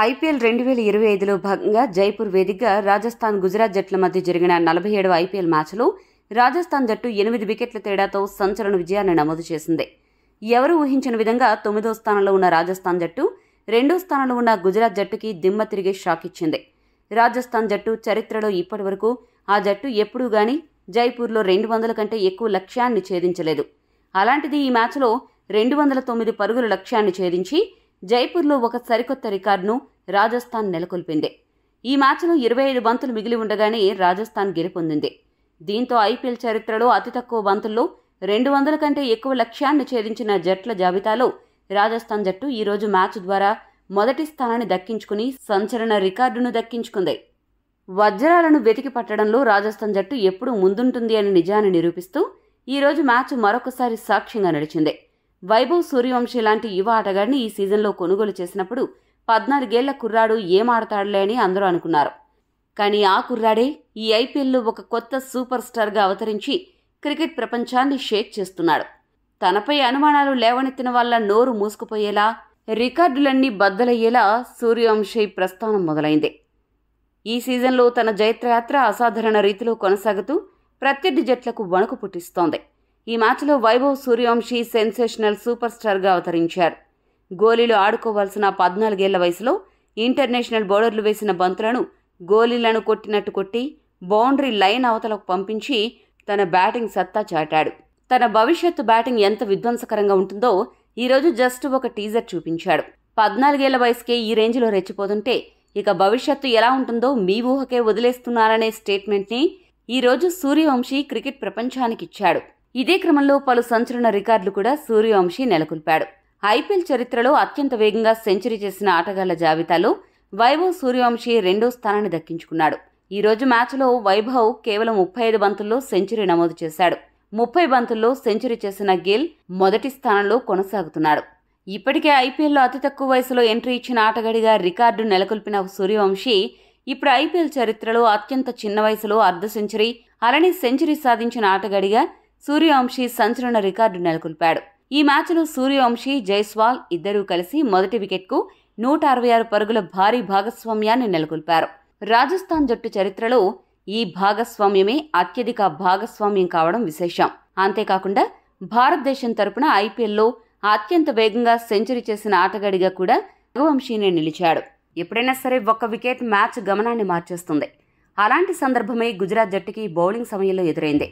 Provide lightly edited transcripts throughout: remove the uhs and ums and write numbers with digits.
IPL 2025లో భాగంగా జైపూర్ వేదికగా రాజస్థాన్ గుజరాత్ జట్ల మధ్య జరిగిన 47వ ఐపీఎల్ మ్యాచ్లో రాజస్థాన్ జట్టు 8 వికెట్ల తేడాతో సంచలన విజయాన్ని నమోదు చేసింది. ఎవరూ ఊహించని విధంగా 9వ స్థానంలో ఉన్న రాజస్థాన్ జట్టు 2వ స్థానంలో ఉన్న గుజరాత్ జట్టుకి దిమ్మ తిరిగే షాక్ ఇచ్చింది. రాజస్థాన్ జట్టు చరిత్రలో ఇప్పటివరకు ఆ జట్టు ఎప్పుడూ గానీ జైపూర్లో 200 కంటే ఎక్కువ లక్ష్యాన్ని ఛేదించలేదు. అలాంటిది ఈ మ్యాచ్లో 209 పరుగుల లక్ష్యాన్ని ఛేదించి జైపూర్లో ఒక సరికొత్త రికార్డును రాజస్థాన్ నెలకొల్పింది. ఈ మ్యాచ్లో 25 బంతులు మిగిలి ఉండగానే రాజస్థాన్ గెలుపొందింది. దీంతో ఐపీఎల్ చరిత్రలో అతి తక్కువ బంతుల్లో 200 కంటే ఎక్కువ లక్ష్యాన్ని ఛేదించిన జట్ల జాబితాలో రాజస్థాన్ జట్టు ఈరోజు మ్యాచ్ ద్వారా మొదటి స్థానాన్ని దక్కించుకుని సంచలన రికార్డును దక్కించుకుంది. వజ్రాలను వెతికి పట్టడంలో రాజస్థాన్ జట్టు ఎప్పుడూ ముందుంటుంది అనే నిజాన్ని నిరూపిస్తూ ఈరోజు మ్యాచ్ మరొకసారి సాక్ష్యంగా నడిచింది. వైభవ్ సూర్యవంశీ లాంటి యువ ఆటగాడిని ఈ సీజన్లో కొనుగోలు చేసినప్పుడు 14 ఏళ్ల కుర్రాడు ఏమాడతాడులే అని అందరూ అనుకున్నారు. కానీ ఆ కుర్రాడే ఈ ఐపీఎల్లో ఒక కొత్త సూపర్ స్టార్గా అవతరించి క్రికెట్ ప్రపంచాన్ని షేక్ చేస్తున్నాడు. తనపై అనుమానాలు లేవనెత్తిన వాళ్ళ నోరు మూసుకుపోయేలా, రికార్డులన్నీ బద్దలయ్యేలా సూర్యవంశీ ప్రస్థానం మొదలైంది. ఈ సీజన్లో తన జైత్రయాత్ర అసాధారణ రీతిలో కొనసాగుతూ ప్రత్యర్థి జట్లకు వణుకు పుట్టిస్తోంది. ఈ మ్యాచ్లో వైభవ్ సూర్యవంశీ సెన్సేషనల్ సూపర్ స్టార్గా అవతరించారు. గోలీలు ఆడుకోవాల్సిన 14 ఏళ్ల వయసులో ఇంటర్నేషనల్ బౌలర్లు వేసిన బంతులను గోలీలను కొట్టినట్టు కొట్టి బౌండరీ లైన్ అవతలకు పంపించి తన బ్యాటింగ్ సత్తా చాటాడు. తన భవిష్యత్తు బ్యాటింగ్ ఎంత విధ్వంసకరంగా ఉంటుందో ఈరోజు జస్ట్ ఒక టీజర్ చూపించాడు. 14 ఏళ్ల వయసుకే ఈ రేంజ్లో రెచ్చిపోతుంటే ఇక భవిష్యత్తు ఎలా ఉంటుందో మీ ఊహకే వదిలేస్తున్నారనే స్టేట్మెంట్ని ఈరోజు సూర్యవంశీ క్రికెట్ ప్రపంచానికి ఇచ్చాడు. ఇదే క్రమంలో పలు సంచలన రికార్డులు కూడా సూర్యవంశీ నెలకొల్పాడు. ఐపీఎల్ చరిత్రలో అత్యంత వేగంగా సెంచరీ చేసిన ఆటగాళ్ల జాబితాలో వైభవ్ సూర్యవంశీ 2వ స్థానాన్ని దక్కించుకున్నాడు. ఈరోజు మ్యాచ్లో వైభవ్ కేవలం 35 బంతుల్లో సెంచరీ నమోదు చేశాడు. 30 బంతుల్లో సెంచరీ చేసిన గిల్ మొదటి స్థానంలో కొనసాగుతున్నాడు. ఇప్పటికే ఐపీఎల్లో అతి తక్కువ వయసులో ఎంట్రీ ఇచ్చిన ఆటగాడిగా రికార్డు నెలకొల్పిన సూర్యవంశీ ఇప్పుడు ఐపీఎల్ చరిత్రలో అత్యంత చిన్న వయసులో అర్ధ సెంచరీ అలానే సెంచరీ సాధించిన ఆటగాడిగా సూర్యవంశీ సంచలన రికార్డు నెలకొల్పాడు. ఈ మ్యాచ్లో సూర్యవంశీ, జైస్వాల్ ఇద్దరూ కలిసి మొదటి వికెట్కు 166 పరుగుల భారీ భాగస్వామ్యాన్ని నెలకొల్పారు. రాజస్థాన్ జట్టు చరిత్రలో ఈ భాగస్వామ్యమే అత్యధిక భాగస్వామ్యం కావడం విశేషం. అంతేకాకుండా భారతదేశం తరపున ఐపీఎల్లో అత్యంత వేగంగా సెంచరీ చేసిన ఆటగాడిగా కూడా రఘువంశీనే నిలిచాడు. ఎప్పుడైనా సరే ఒక్క వికెట్ మ్యాచ్ గమనాన్ని మార్చేస్తుంది. అలాంటి సందర్భమే గుజరాత్ జట్టుకి బౌలింగ్ సమయంలో ఎదురైంది.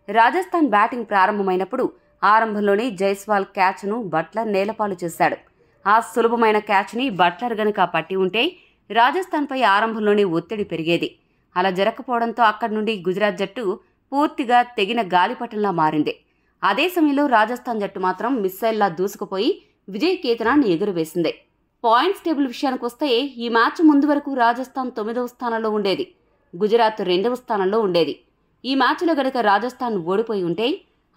రాజస్థాన్ బ్యాటింగ్ ప్రారంభమైనప్పుడు ఆరంభంలోనే జైస్వాల్ క్యాచ్ను బట్లర్ నేలపాలు చేశాడు. ఆ సులభమైన క్యాచ్ని బట్లర్ గనుక పట్టి ఉంటే రాజస్థాన్పై ఆరంభంలోనే ఒత్తిడి పెరిగేది. అలా జరగకపోవడంతో అక్కడి నుండి గుజరాత్ జట్టు పూర్తిగా తెగిన గాలిపటంలా మారింది. అదే సమయంలో రాజస్థాన్ జట్టు మాత్రం మిస్సైల్లా దూసుకుపోయి విజయ కేతనాన్ని ఎగురవేసింది. పాయింట్స్ టేబుల్ విషయానికి వస్తే ఈ మ్యాచ్ ముందు వరకు రాజస్థాన్ 9వ స్థానంలో ఉండేది, గుజరాత్ 2వ స్థానంలో ఉండేది. ఈ మ్యాచ్లో గనుక రాజస్థాన్ ఓడిపోయి ఉంటే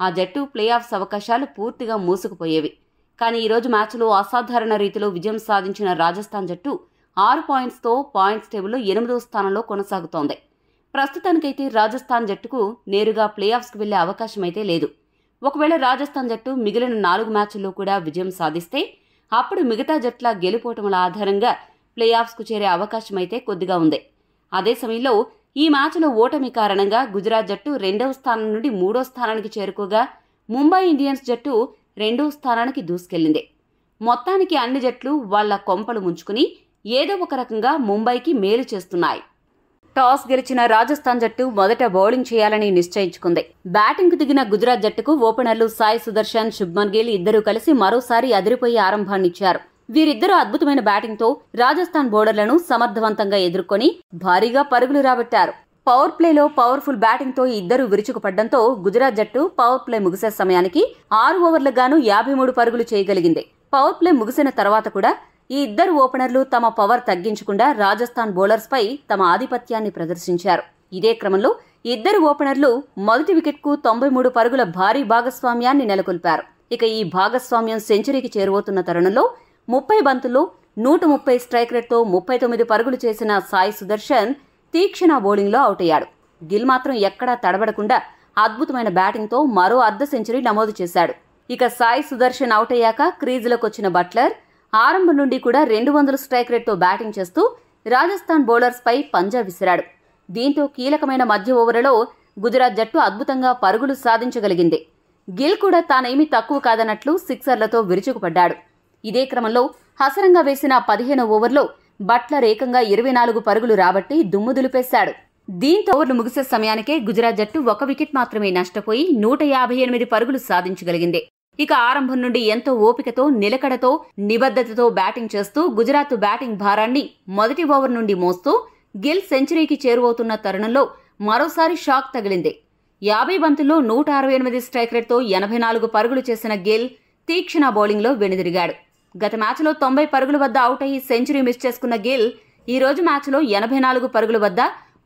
ఆ జట్టు ప్లే ఆఫ్స్ అవకాశాలు పూర్తిగా మూసుకుపోయేవి. కానీ ఈరోజు మ్యాచ్లో అసాధారణ రీతిలో విజయం సాధించిన రాజస్థాన్ జట్టు 6 పాయింట్స్తో పాయింట్స్ టేబుల్లో 8వ స్థానంలో కొనసాగుతోంది. ప్రస్తుతానికైతే రాజస్థాన్ జట్టుకు నేరుగా ప్లే ఆఫ్స్కి వెళ్లే అవకాశం అయితే లేదు. ఒకవేళ రాజస్థాన్ జట్టు మిగిలిన 4 మ్యాచ్ల్లో కూడా విజయం సాధిస్తే అప్పుడు మిగతా జట్ల గెలుపోటముల ఆధారంగా ప్లే ఆఫ్స్కు చేరే అవకాశం అయితే కొద్దిగా ఉంది. అదే సమయంలో ఈ మ్యాచ్లో ఓటమి కారణంగా గుజరాత్ జట్టు 2వ స్థానం నుండి 3వ స్థానానికి చేరుకోగా ముంబై ఇండియన్స్ జట్టు 2వ స్థానానికి దూసుకెళ్లింది. మొత్తానికి అన్ని జట్లు వాళ్ల కొంపలు ముంచుకుని ఏదో ఒక రకంగా ముంబైకి మేలు చేస్తున్నాయి. టాస్ గెలిచిన రాజస్థాన్ జట్టు మొదట బౌలింగ్ చేయాలని నిశ్చయించుకుంది. బ్యాటింగ్కు దిగిన గుజరాత్ జట్టుకు ఓపెనర్లు సాయి సుదర్శన్, శుభ్మన్ గిల్ ఇద్దరూ కలిసి మరోసారి అదిరిపోయే ఆరంభాన్నిచ్చారు. వీరిద్దరూ అద్భుతమైన బ్యాటింగ్తో రాజస్థాన్ బౌలర్లను సమర్థవంతంగా ఎదుర్కొని భారీగా పరుగులు రాబట్టారు. పవర్ ప్లేలో పవర్ఫుల్ బ్యాటింగ్తో ఇద్దరూ విరుచుకుపడ్డంతో గుజరాత్ జట్టు పవర్ ప్లే ముగిసే సమయానికి 6 ఓవర్లకు గాను 53 పరుగులు చేయగలిగింది. పవర్ ప్లే ముగిసిన తర్వాత కూడా ఈ ఇద్దరు ఓపెనర్లు తమ పవర్ తగ్గించకుండా రాజస్థాన్ బౌలర్స్పై తమ ఆధిపత్యాన్ని ప్రదర్శించారు. ఇదే క్రమంలో ఇద్దరు ఓపెనర్లు మొదటి వికెట్కు 93 పరుగుల భారీ భాగస్వామ్యాన్ని నెలకొల్పారు. ఇక ఈ భాగస్వామ్యం సెంచరీకి చేరువవుతున్న తరుణంలో 30 బంతుల్లో 130 స్ట్రైక్ రేట్తో 39 పరుగులు చేసిన సాయి సుదర్శన్ తీక్షణ బౌలింగ్లో అవుట్ అయ్యాడు. గిల్ మాత్రం ఎక్కడా తడబడకుండా అద్భుతమైన బ్యాటింగ్తో మరో అర్ధ సెంచరీ నమోదు చేశాడు. ఇక సాయి సుదర్శన్ అవుట్ అయ్యాక క్రీజులోకి వచ్చిన బట్లర్ ఆరంభం నుండి కూడా 200 స్ట్రైక్ రేట్తో బ్యాటింగ్ చేస్తూ రాజస్థాన్ బౌలర్స్పై పంజా విసిరాడు. దీంతో కీలకమైన మధ్య ఓవర్లలో గుజరాత్ జట్టు అద్భుతంగా పరుగులు సాధించగలిగింది. గిల్ కూడా తానేమీ తక్కువ కాదన్నట్లు సిక్సర్లతో విరుచుకుపడ్డాడు. ఇదే క్రమంలో హసరంగా వేసిన 15వ ఓవర్లో బట్లర్ ఏకంగా 24 పరుగులు రాబట్టి దుమ్ము దులిపేశాడు. దీంతో ఓవర్లు ముగిసే సమయానికే గుజరాత్ జట్టు 1 వికెట్ మాత్రమే నష్టపోయి 158 పరుగులు సాధించగలిగింది. ఇక ఆరంభం నుండి ఎంతో ఓపికతో, నిలకడతో, నిబద్ధతతో బ్యాటింగ్ చేస్తూ గుజరాత్ బ్యాటింగ్ భారాన్ని మొదటి ఓవర్ నుండి మోస్తూ గిల్ సెంచరీకి చేరువవుతున్న తరుణంలో మరోసారి షాక్ తగిలింది. 50 బంతుల్లో 168 స్ట్రైక్ రేట్తో 84 పరుగులు చేసిన గిల్ తీక్షణ బౌలింగ్లో వెనుదిరిగాడు. గత మ్యాచ్లో 90 పరుగుల వద్ద అవుట్ అయ్యి సెంచరీ మిస్ చేసుకున్న గిల్ ఈ రోజు మ్యాచ్లో 84 పరుగుల వద్ద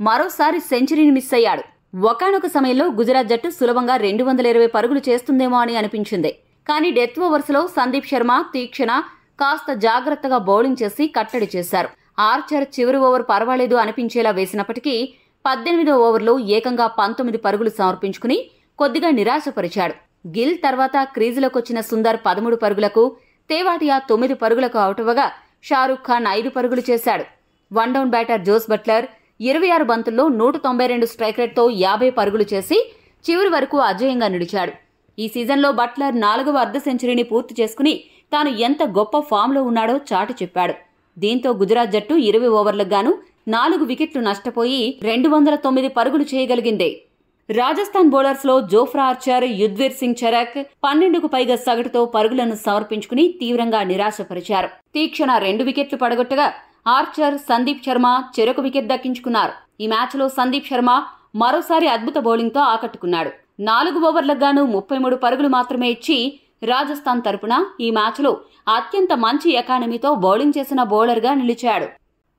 మరోసారి సెంచరీని మిస్ అయ్యాడు. ఒకానొక సమయంలో గుజరాత్ జట్టు సులభంగా 220 పరుగులు చేస్తుందేమో అని అనిపించింది. కానీ డెత్ ఓవర్స్లో సందీప్ శర్మ, తీక్షణ కాస్త జాగ్రత్తగా బౌలింగ్ చేసి కట్టడి చేశారు. ఆర్చర్ చివరి ఓవర్ పర్వాలేదు అనిపించేలా వేసినప్పటికీ 18వ ఓవర్లో ఏకంగా 19 పరుగులు సమర్పించుకుని కొద్దిగా నిరాశపరిచాడు. గిల్ తర్వాత క్రీజులోకొచ్చిన సుందర్ 13 పరుగులకు, తేవాటియా 9 పరుగులకు అవుటవగా షారుఖ్ ఖాన్ 5 పరుగులు చేశాడు. One down batter Jos Buttler 26 బంతుల్లో 192 స్ట్రైక్ రేట్తో 50 పరుగులు చేసి చివరి వరకు అజేయంగా నిలిచాడు. ఈ సీజన్లో బట్లర్ 4వ అర్ధ సెంచరీని పూర్తి చేసుకుని తాను ఎంత గొప్ప ఫామ్లో ఉన్నాడో చాటి చెప్పాడు. దీంతో గుజరాత్ జట్టు 20 ఓవర్లకు గాను 4 వికెట్లు నష్టపోయి 209 పరుగులు చేయగలిగింది. రాజస్థాన్ బౌలర్స్లో జోఫ్రా ఆర్చర్, యుజ్వేంద్ర సింగ్ చరక్ 12కు పైగా సగటుతో పరుగులను సమర్పించుకుని తీవ్రంగా నిరాశపరిచారు. తీక్షణ 2 వికెట్లు పడగొట్టగా ఆర్చర్, సందీప్ శర్మ చెరొక వికెట్ దక్కించుకున్నారు. ఈ మ్యాచ్లో సందీప్ శర్మ మరోసారి అద్భుత బౌలింగ్తో ఆకట్టుకున్నాడు. 4 ఓవర్లకు గాను 33 పరుగులు మాత్రమే ఇచ్చి రాజస్థాన్ తరపున ఈ మ్యాచ్లో అత్యంత మంచి ఎకానమీతో బౌలింగ్ చేసిన బౌలర్గా నిలిచాడు.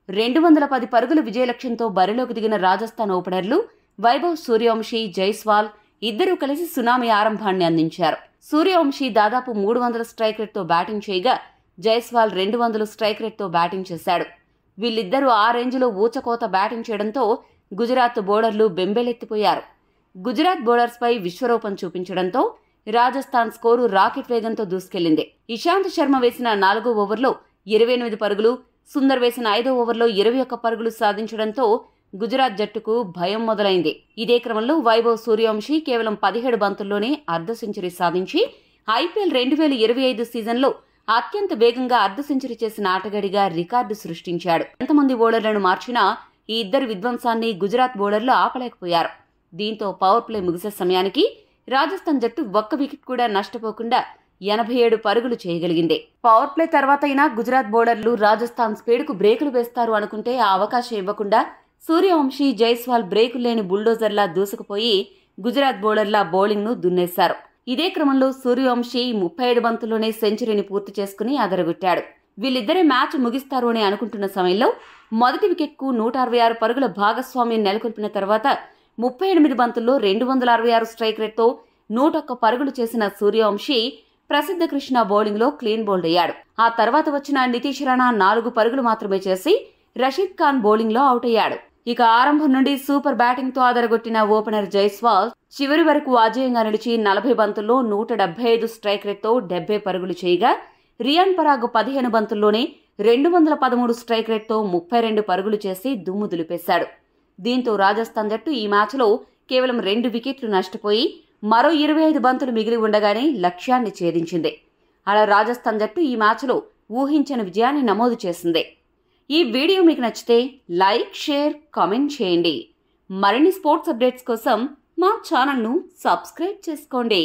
210 పరుగుల విజయ లక్ష్యంతో బరిలోకి దిగిన రాజస్థాన్ ఓపెనర్లు వైభవ్ సూర్యవంశీ, జైస్వాల్ ఇద్దరూ కలిసి సునామీ ఆరంభాన్ని అందించారు. సూర్యవంశీ దాదాపు 300 స్ట్రైక్ రేట్తో బ్యాటింగ్ చేయగా జైస్వాల్ 200 స్ట్రైక్ రేట్తో బ్యాటింగ్ చేశాడు. వీళ్ళిద్దరూ ఆ రేంజ్లో ఊచకోత బ్యాటింగ్ చేయడంతో గుజరాత్ బౌలర్లు బెంబేలెత్తిపోయారు. గుజరాత్ బౌలర్స్పై విశ్వరూపం చూపించడంతో రాజస్థాన్ స్కోరు రాకెట్ వేగంతో దూసుకెళ్లింది. ఇషాంత్ శర్మ వేసిన 4వ ఓవర్లో 28 పరుగులు, సుందర్ వేసిన 5వ ఓవర్లో 21 పరుగులు సాధించడంతో గుజరాత్ జట్టుకు భయం మొదలైంది. ఇదే క్రమంలో వైభవ్ సూర్యవంశీ కేవలం 17 బంతుల్లోనే అర్ధ సెంచరీ సాధించి ఐపీఎల్ 2025 సీజన్లో అత్యంత వేగంగా అర్ధ సెంచరీ చేసిన ఆటగాడిగా రికార్డు సృష్టించాడు. ఎంతమంది బౌలర్లను మార్చినా ఈ ఇద్దరు విధ్వంసాన్ని గుజరాత్ బౌలర్లు ఆపలేకపోయారు. దీంతో పవర్ ప్లే ముగిసే సమయానికి రాజస్థాన్ జట్టు 1 వికెట్ కూడా నష్టపోకుండా 87 పరుగులు చేయగలిగింది. పవర్ ప్లే తర్వాతైనా గుజరాత్ బౌలర్లు రాజస్థాన్ స్పీడ్కు బ్రేకులు వేస్తారు అనుకుంటే ఆ అవకాశం ఇవ్వకుండా సూర్యవంశీ, జైస్వాల్ బ్రేకులు లేని బుల్డోజర్లా దూసుకుపోయి గుజరాత్ బౌలర్ల బౌలింగ్ను దున్నేశారు. ఇదే క్రమంలో సూర్యవంశీ 37 బంతుల్లోనే సెంచరీని పూర్తి చేసుకుని అదరగొట్టాడు. వీళ్ళిద్దరే మ్యాచ్ ముగిస్తారు అని అనుకుంటున్న సమయంలో మొదటి వికెట్కు 166 పరుగుల భాగస్వామ్యం నెలకొల్పిన తర్వాత 38 బంతుల్లో 266 స్ట్రైక్ రేట్తో 101 పరుగులు చేసిన సూర్యవంశీ ప్రసిద్ధ కృష్ణ బౌలింగ్లో క్లీన్ బౌల్డ్ అయ్యాడు. ఆ తర్వాత వచ్చిన నితీష్ రాణా 4 పరుగులు మాత్రమే చేసి రషీద్ ఖాన్ బౌలింగ్లో అవుట్ అయ్యాడు. ఇక ఆరంభం నుండి సూపర్ బ్యాటింగ్తో అదరగొట్టిన ఓపెనర్ జైస్వాల్ చివరి వరకు అజేయంగా నిలిచి 40 బంతుల్లో 175 స్ట్రైక్ రేట్తో 70 పరుగులు చేయగా రియాన్ పరాగ్ 15 బంతుల్లోనే 213 స్ట్రైక్ రేట్తో 32 పరుగులు చేసి దుమ్ము దులిపేశాడు. దీంతో రాజస్థాన్ జట్టు ఈ మ్యాచ్లో కేవలం 2 వికెట్లు నష్టపోయి మరో 25 బంతులు మిగిలి ఉండగానే లక్ష్యాన్ని ఛేదించింది. అలా రాజస్థాన్ జట్టు ఈ మ్యాచ్లో ఊహించని విజయాన్ని నమోదు చేసింది. ఈ వీడియో మీకు నచ్చితే లైక్, షేర్, కామెంట్ చేయండి. మరిన్ని స్పోర్ట్స్ అప్డేట్స్ కోసం మా ఛానల్ను సబ్స్క్రైబ్ చేసుకోండి.